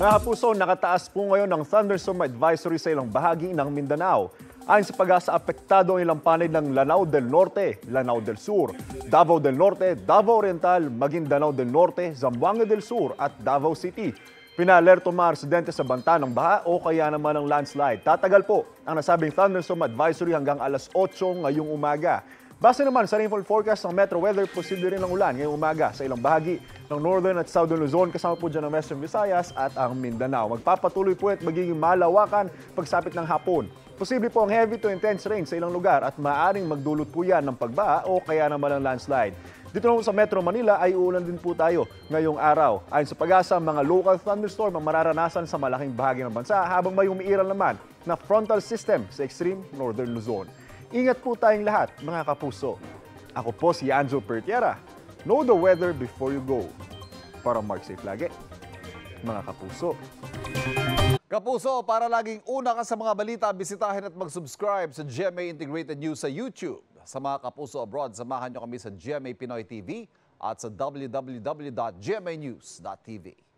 Mga kapuso, nakataas po ngayon ang thunderstorm advisory sa ilang bahagi ng Mindanao. Ayon sa Pag-asa, apektado ang ilang panig ng Lanao del Norte, Lanao del Sur, Davao del Norte, Davao Oriental, Maguindanao del Norte, Zamboanga del Sur at Davao City. Pinalerto mga residente sa banta ng baha o kaya naman ng landslide. Tatagal po ang nasabing thunderstorm advisory hanggang alas 8 ngayong umaga. Base naman sa rainfall forecast ng Metro Weather, posible rin ang ulan ngayong umaga sa ilang bahagi ng Northern at Southern Luzon, kasama po dyan ang Western Visayas at ang Mindanao. Magpapatuloy po at magiging malawakan pagsapit ng hapon. Posible po ang heavy to intense rain sa ilang lugar at maaaring magdulot po yan ng pagbaha o kaya naman ng landslide. Dito naman sa Metro Manila ay uulan din po tayo ngayong araw. Ayon sa Pag-asa, mga local thunderstorm ang mararanasan sa malaking bahagi ng bansa habang may umiiral naman na frontal system sa extreme Northern Luzon. Ingat po tayong lahat, mga kapuso. Ako po si Anjo Pertiera. Know the weather before you go. Para mark safe lagi, mga kapuso. Kapuso, para laging una ka sa mga balita, bisitahin at mag-subscribe sa GMA Integrated News sa YouTube. Sa mga kapuso abroad, samahan nyo kami sa GMA Pinoy TV at sa www.gmanews.tv.